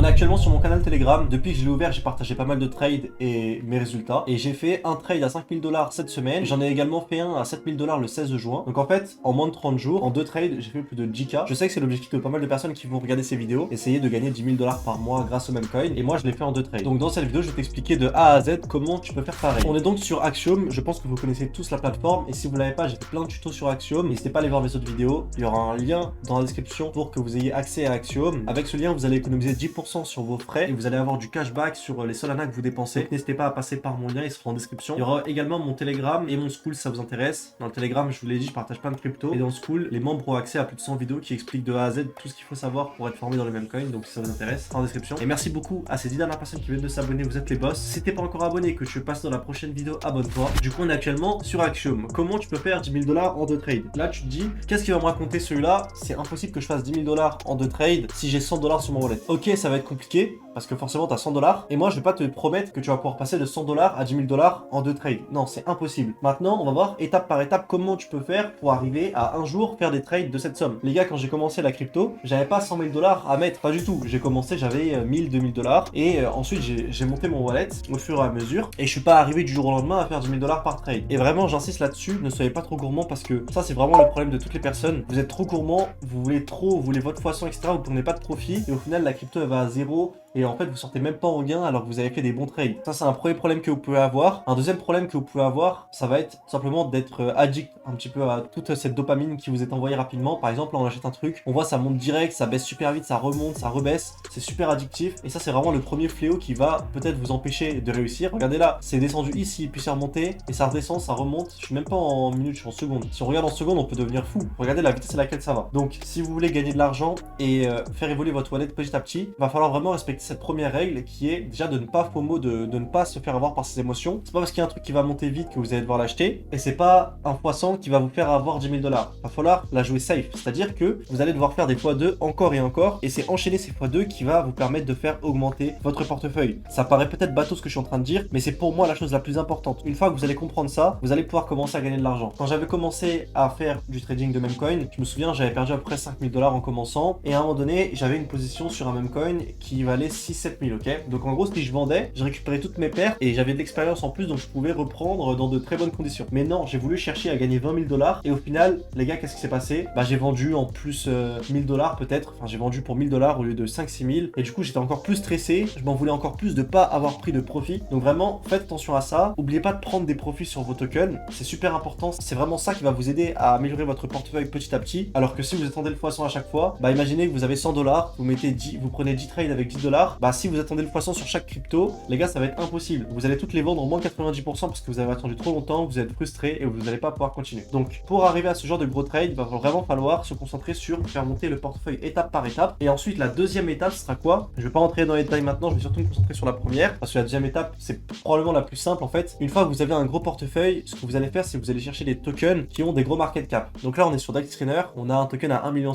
est actuellement sur mon canal Telegram. Depuis que je l'ai ouvert, j'ai partagé pas mal de trades et mes résultats. Et j'ai fait un trade à 5000 $ cette semaine. J'en ai également fait un à 7000 $ le 16 juin. Donc en fait, en moins de 30 jours, en 2 trades, j'ai fait plus de 10K. Je sais que c'est l'objectif de pas mal de personnes qui vont regarder ces vidéos. Essayer de gagner 10 000 $ par mois grâce au même coin. Et moi, je l'ai fait en 2 trades. Donc dans cette vidéo, je vais t'expliquer de A à Z comment tu peux faire pareil. On est donc sur Axiom. Je pense que vous connaissez tous la plateforme. Et si vous l'avez pas, j'ai fait plein de tutos sur Axiom. N'hésitez pas à aller voir mes autres vidéos. Il y aura un lien dans la description pour que vous ayez accès à Axiom. Avec ce lien, vous allez économiser 10% sur vos frais et vous allez avoir du cashback sur les Solana que vous dépensez. N'hésitez pas à passer par mon lien, il sera en description. Il y aura également mon Telegram et mon School si ça vous intéresse. Dans le Telegram, je vous l'ai dit, je partage plein de crypto. Et dans le School, les membres ont accès à plus de 100 vidéos qui expliquent de A à Z tout ce qu'il faut savoir pour être formé dans les mêmes coins. Donc si ça vous intéresse, c'est en description. Et merci beaucoup à ces 10 dernières personnes qui viennent de s'abonner, vous êtes les boss. Si t'es pas encore abonné et que je passe dans la prochaine vidéo, abonne-toi. Du coup, on est actuellement sur Axiom. Comment tu peux faire 10 000 $ en 2 trades? Là, tu te dis, qu'est-ce qu'il va me raconter celui-là? C'est impossible que je fasse 10 000 $ en 2 trades si j'ai 100 $ sur mon wallet. Ok, ça va être compliqué parce que forcément tu as 100 $. Et moi, je vais pas te promettre que tu vas pouvoir passer de 100 $ à 10 000 $ en 2 trades. Non, c'est impossible. Maintenant, on va voir étape par étape comment tu peux faire pour arriver à un jour faire des trades de cette somme. Les gars, quand j'ai commencé la crypto, j'avais pas 100 000 $ à mettre, pas du tout. J'ai commencé, j'avais 1000, 2000 $ et ensuite j'ai monté mon wallet au fur et à mesure et je suis pas arrivé du jour au lendemain à faire 10 000 $ par trade. Et vraiment, j'insiste là-dessus, ne soyez pas trop gourmand parce que ça, c'est vraiment le problème de toutes les personnes. Vous êtes trop gourmand, vous voulez votre poisson, etc. Vous prenez pas de profit et au final, la crypto elle va à zéro. Et en fait, vous sortez même pas en gain alors que vous avez fait des bons trades. Ça, c'est un premier problème que vous pouvez avoir. Un deuxième problème que vous pouvez avoir, ça va être tout simplement d'être addict un petit peu à toute cette dopamine qui vous est envoyée rapidement. Par exemple, là, on achète un truc, on voit ça monte direct, ça baisse super vite, ça remonte, ça rebaisse. C'est super addictif. Et ça, c'est vraiment le premier fléau qui va peut-être vous empêcher de réussir. Regardez là, c'est descendu ici, puis c'est remonté, et ça redescend, ça remonte. Je suis même pas en minutes, je suis en secondes. Si on regarde en secondes, on peut devenir fou. Regardez la vitesse à laquelle ça va. Donc, si vous voulez gagner de l'argent et faire évoluer votre wallet petit à petit, va falloir vraiment respecter cette première règle qui est déjà de ne pas FOMO, de ne pas se faire avoir par ses émotions. C'est pas parce qu'il y a un truc qui va monter vite que vous allez devoir l'acheter et c'est pas un poisson qui va vous faire avoir 10 000 $. Va falloir la jouer safe, c'est-à-dire que vous allez devoir faire des x2 encore et encore et c'est enchaîner ces x2 qui va vous permettre de faire augmenter votre portefeuille. Ça paraît peut-être bateau ce que je suis en train de dire, mais c'est pour moi la chose la plus importante. Une fois que vous allez comprendre ça, vous allez pouvoir commencer à gagner de l'argent. Quand j'avais commencé à faire du trading de memecoin, je me souviens, j'avais perdu à peu près 5 000 $ en commençant et à un moment donné, j'avais une position sur un memecoin qui valait 6-7 000, ok? Donc en gros, si je vendais, je récupérais toutes mes pertes et j'avais de l'expérience en plus, donc je pouvais reprendre dans de très bonnes conditions. Mais non, j'ai voulu chercher à gagner 20 000 $ et au final, les gars, qu'est-ce qui s'est passé? Bah, j'ai vendu en plus 1000 $ peut-être. Enfin, j'ai vendu pour 1000 $ au lieu de 5-6 000 et du coup, j'étais encore plus stressé. Je m'en voulais encore plus de pas avoir pris de profit. Donc vraiment, faites attention à ça. N'oubliez pas de prendre des profits sur vos tokens. C'est super important. C'est vraiment ça qui va vous aider à améliorer votre portefeuille petit à petit. Alors que si vous attendez le poisson à chaque fois, bah imaginez que vous avez 100 $, vous mettez 10, vous prenez 10 trades avec 10 $. Bah si vous attendez le poisson sur chaque crypto, les gars, ça va être impossible. Vous allez toutes les vendre en moins 90% parce que vous avez attendu trop longtemps, vous êtes frustré et vous n'allez pas pouvoir continuer. Donc, pour arriver à ce genre de gros trade, il va vraiment falloir se concentrer sur faire monter le portefeuille étape par étape. Et ensuite, la deuxième étape sera quoi? Je vais pas rentrer dans les détails maintenant, je vais surtout me concentrer sur la première parce que la deuxième étape, c'est probablement la plus simple en fait. Une fois que vous avez un gros portefeuille, ce que vous allez faire, c'est que vous allez chercher des tokens qui ont des gros market cap. Donc là, on est sur DAX Trainer, on a un token à 1,5 million,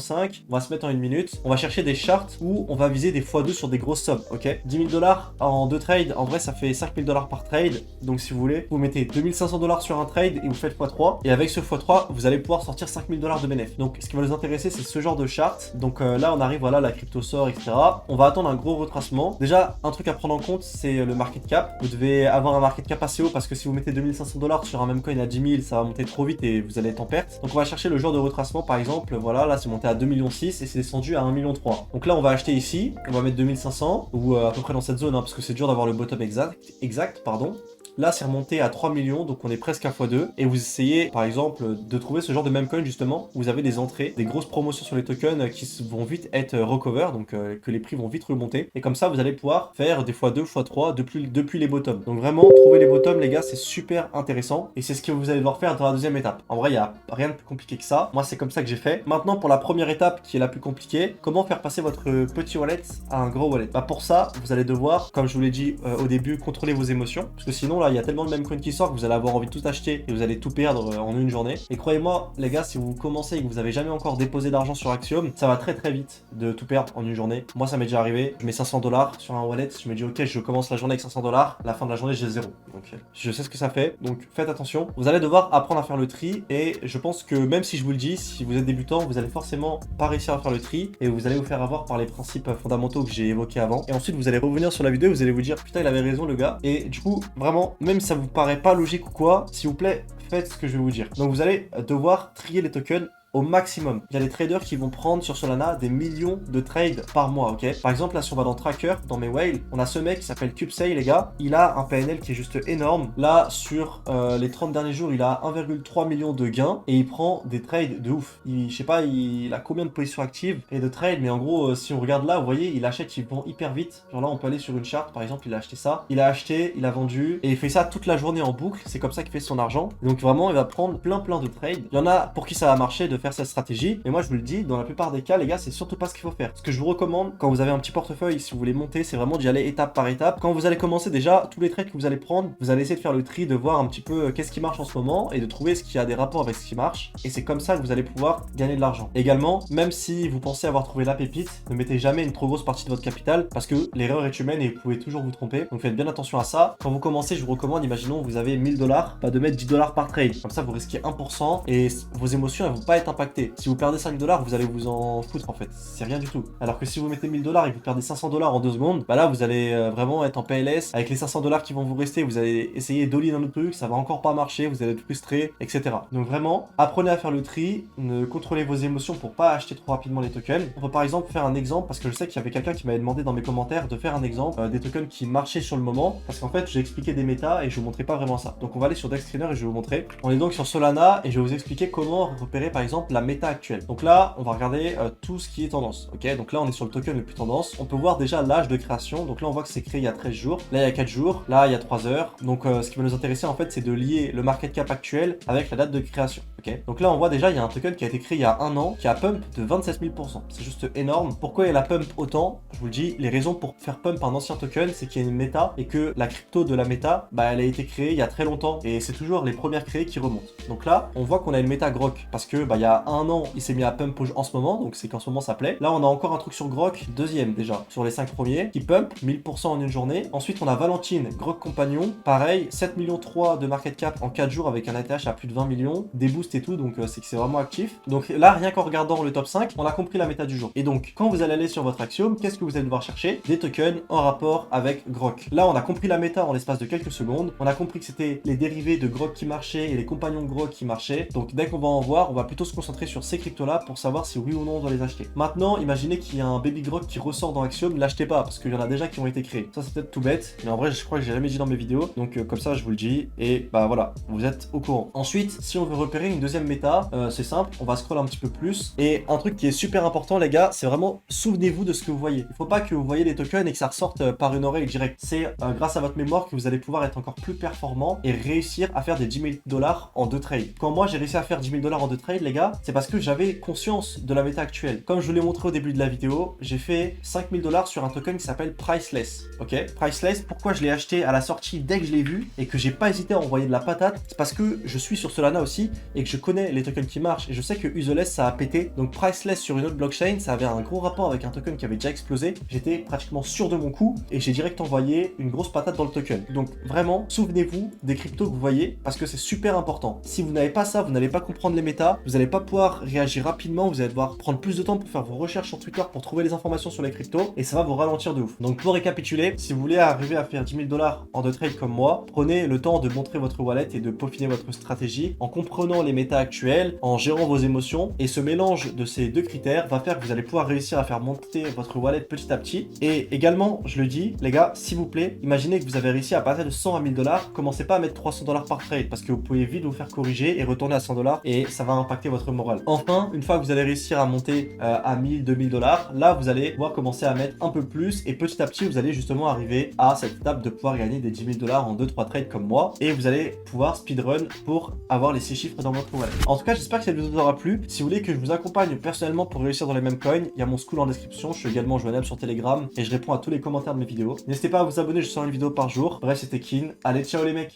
on va se mettre en une minute, on va chercher des charts où on va viser des x2 sur des grosses sommes, ok? 10 000 $ en 2 trades, en vrai, ça fait 5 000 $ par trade. Donc si vous voulez, vous mettez 2500 $ sur un trade et vous faites x3. Et avec ce x3, vous allez pouvoir sortir 5 000 $ de bénéfice. Donc ce qui va nous intéresser, c'est ce genre de chart. Donc là, on arrive, voilà, la crypto sort, etc. On va attendre un gros retracement. Déjà, un truc à prendre en compte, c'est le market cap. Vous devez avoir un market cap assez haut parce que si vous mettez 2500 $ sur un même coin à 10 000, ça va monter trop vite et vous allez être en perte. Donc on va chercher le genre de retracement, par exemple. Voilà, là, c'est monté à 2,6 millions et c'est descendu à 1,3 million. Donc là, on va acheter ici. On va mettre 2500 ou à peu près dans cette zone, hein, parce que c'est dur d'avoir le bottom exact, pardon. Là, c'est remonté à 3 millions, donc on est presque à x2. Et vous essayez, par exemple, de trouver ce genre de meme coin, justement, où vous avez des entrées, des grosses promotions sur les tokens qui vont vite être recover, donc que les prix vont vite remonter. Et comme ça, vous allez pouvoir faire des x2, x3 depuis les bottoms. Donc vraiment, trouver les bottoms, les gars, c'est super intéressant. Et c'est ce que vous allez devoir faire dans la deuxième étape. En vrai, il n'y a rien de plus compliqué que ça. Moi, c'est comme ça que j'ai fait. Maintenant, pour la première étape, qui est la plus compliquée, comment faire passer votre petit wallet à un gros wallet? Bah pour ça, vous allez devoir, comme je vous l'ai dit au début, contrôler vos émotions. Parce que sinon, là, il y a tellement de mêmes coins qui sortent que vous allez avoir envie de tout acheter et vous allez tout perdre en une journée. Et croyez-moi, les gars, si vous commencez et que vous avez jamais encore déposé d'argent sur Axiom, ça va très vite de tout perdre en une journée. Moi, ça m'est déjà arrivé. Je mets 500 $ sur un wallet. Je me dis, ok, je commence la journée avec 500 $. La fin de la journée, j'ai 0. Donc, je sais ce que ça fait. Donc, faites attention. Vous allez devoir apprendre à faire le tri. Et je pense que même si je vous le dis, si vous êtes débutant, vous allez forcément pas réussir à faire le tri et vous allez vous faire avoir par les principes fondamentaux que j'ai évoqués avant. Et ensuite, vous allez revenir sur la vidéo et vous allez vous dire, putain, il avait raison, le gars. Et du coup, vraiment, même si ça vous paraît pas logique ou quoi, s'il vous plaît, faites ce que je vais vous dire. Donc, vous allez devoir trier les tokens au maximum. Il y a des traders qui vont prendre sur Solana des millions de trades par mois, ok? Par exemple, là, si on va dans Tracker, dans mes whales, on a ce mec qui s'appelle CubeSay, les gars. Il a un PNL qui est juste énorme. Là, sur les 30 derniers jours, il a 1,3 million de gains et il prend des trades de ouf. Je sais pas, il a combien de positions actives et de trades, mais en gros, si on regarde là, vous voyez, il achète, il vend hyper vite. Genre là, on peut aller sur une charte, par exemple, il a acheté ça, il a acheté, il a vendu et il fait ça toute la journée en boucle. C'est comme ça qu'il fait son argent. Donc vraiment, il va prendre plein de trades. Il y en a pour qui ça va marcher de faire cette stratégie, mais moi je vous le dis, dans la plupart des cas, les gars, c'est surtout pas ce qu'il faut faire. Ce que je vous recommande quand vous avez un petit portefeuille, si vous voulez monter, c'est vraiment d'y aller étape par étape. Quand vous allez commencer, déjà tous les trades que vous allez prendre, vous allez essayer de faire le tri, de voir un petit peu qu'est-ce qui marche en ce moment et de trouver ce qui a des rapports avec ce qui marche, et c'est comme ça que vous allez pouvoir gagner de l'argent. Également, même si vous pensez avoir trouvé la pépite, ne mettez jamais une trop grosse partie de votre capital parce que l'erreur est humaine et vous pouvez toujours vous tromper, donc faites bien attention à ça. Quand vous commencez, je vous recommande, imaginons vous avez 1000 $, pas de mettre 10 $ par trade, comme ça vous risquez 1% et vos émotions elles vont pas être impactées. Si vous perdez 5 $, vous allez vous en foutre en fait, c'est rien du tout. Alors que si vous mettez 1000 $ et que vous perdez 500 $ en 2 secondes, bah là vous allez vraiment être en PLS. Avec les 500 $ qui vont vous rester, vous allez essayer d'all in un autre truc, ça va encore pas marcher, vous allez être frustré, etc. Donc vraiment, apprenez à faire le tri, ne contrôlez vos émotions pour pas acheter trop rapidement les tokens. On peut par exemple faire un exemple, parce que je sais qu'il y avait quelqu'un qui m'avait demandé dans mes commentaires de faire un exemple des tokens qui marchaient sur le moment, parce qu'en fait j'ai expliqué des méta et je vous montrais pas vraiment ça. Donc on va aller sur DexTrader et je vais vous montrer. On est donc sur Solana et je vais vous expliquer comment repérer par exemple la méta actuelle. Donc là, on va regarder tout ce qui est tendance. Ok, donc là on est sur le token le plus tendance. On peut voir déjà l'âge de création. Donc là on voit que c'est créé il y a 13 jours. Là il y a 4 jours. Là il y a 3 heures. Donc ce qui va nous intéresser en fait c'est de lier le market cap actuel avec la date de création. Ok, donc là on voit déjà il y a un token qui a été créé il y a un an qui a pump de 27 000%. C'est juste énorme. Pourquoi il a pump autant? Je vous le dis, les raisons pour faire pump un ancien token c'est qu'il y a une méta et que la crypto de la méta bah elle a été créée il y a très longtemps et c'est toujours les premières créées qui remontent. Donc là on voit qu'on a une méta Grok parce que bah il y a un an il s'est mis à pump en ce moment, donc c'est qu'en ce moment ça plaît. Là on a encore un truc sur Grok, deuxième déjà, sur les 5 premiers, qui pump 1000% en une journée. Ensuite on a Valentine, Grok Compagnon, pareil, 7 millions 3 de market cap en 4 jours avec un ATH à plus de 20 millions, des boosts et tout, donc c'est que c'est vraiment actif. Donc là rien qu'en regardant le top 5, on a compris la méta du jour. Et donc quand vous allez aller sur votre Axiom, qu'est-ce que vous allez devoir chercher? Des tokens en rapport avec Grok. Là on a compris la méta en l'espace de quelques secondes, on a compris que c'était les dérivés de Grok qui marchaient et les compagnons de Grok qui marchaient. Donc dès qu'on va en voir, on va plutôt se concentrer sur ces cryptos là pour savoir si oui ou non on doit les acheter. Maintenant, imaginez qu'il y a un baby Grok qui ressort dans Axiom, ne l'achetez pas parce qu'il y en a déjà qui ont été créés. Ça c'est peut-être tout bête, mais en vrai je crois que j'ai jamais dit dans mes vidéos, donc comme ça je vous le dis et bah voilà, vous êtes au courant. Ensuite, si on veut repérer une deuxième méta, c'est simple, on va scroll un petit peu plus et un truc qui est super important les gars, c'est vraiment souvenez-vous de ce que vous voyez. Il faut pas que vous voyez les tokens et que ça ressorte par une oreille direct. C'est grâce à votre mémoire que vous allez pouvoir être encore plus performant et réussir à faire des 10 000 $ en 2 trades. Quand moi j'ai réussi à faire 10 000 $ en 2 trades les gars, c'est parce que j'avais conscience de la méta actuelle. Comme je vous l'ai montré au début de la vidéo, j'ai fait 5 000 $ sur un token qui s'appelle Priceless. Ok, Priceless, pourquoi je l'ai acheté à la sortie dès que je l'ai vu et que j'ai pas hésité à envoyer de la patate? C'est parce que je suis sur Solana aussi et que je connais les tokens qui marchent et je sais que Useless ça a pété. Donc Priceless sur une autre blockchain, ça avait un gros rapport avec un token qui avait déjà explosé. J'étais pratiquement sûr de mon coup et j'ai direct envoyé une grosse patate dans le token. Donc vraiment, souvenez-vous des cryptos que vous voyez parce que c'est super important. Si vous n'avez pas ça, vous n'allez pas comprendre les méta, vous n'allez pas pouvoir réagir rapidement, vous allez devoir prendre plus de temps pour faire vos recherches sur Twitter pour trouver les informations sur les cryptos et ça va vous ralentir de ouf. Donc pour récapituler, si vous voulez arriver à faire 10 000 $ en 2 trades comme moi, prenez le temps de montrer votre wallet et de peaufiner votre stratégie en comprenant les méta actuels, en gérant vos émotions et ce mélange de ces deux critères va faire que vous allez pouvoir réussir à faire monter votre wallet petit à petit. Et également, je le dis, les gars, s'il vous plaît, imaginez que vous avez réussi à passer de 100 à 1000 $, commencez pas à mettre 300 $ par trade parce que vous pouvez vite vous faire corriger et retourner à 100 $ et ça va impacter votre morale. Enfin, une fois que vous allez réussir à monter à 1000, 2000 $, là vous allez pouvoir commencer à mettre un peu plus et petit à petit vous allez justement arriver à cette étape de pouvoir gagner des 10 000 $ en 2-3 trades comme moi et vous allez pouvoir speedrun pour avoir les 6 chiffres dans votre wallet. En tout cas, j'espère que cette vidéo vous aura plu. Si vous voulez que je vous accompagne personnellement pour réussir dans les mêmes coins, il y a mon school en description. Je suis également joignable sur Telegram et je réponds à tous les commentaires de mes vidéos. N'hésitez pas à vous abonner, je sors une vidéo par jour. Bref, c'était Kin. Allez, ciao les mecs!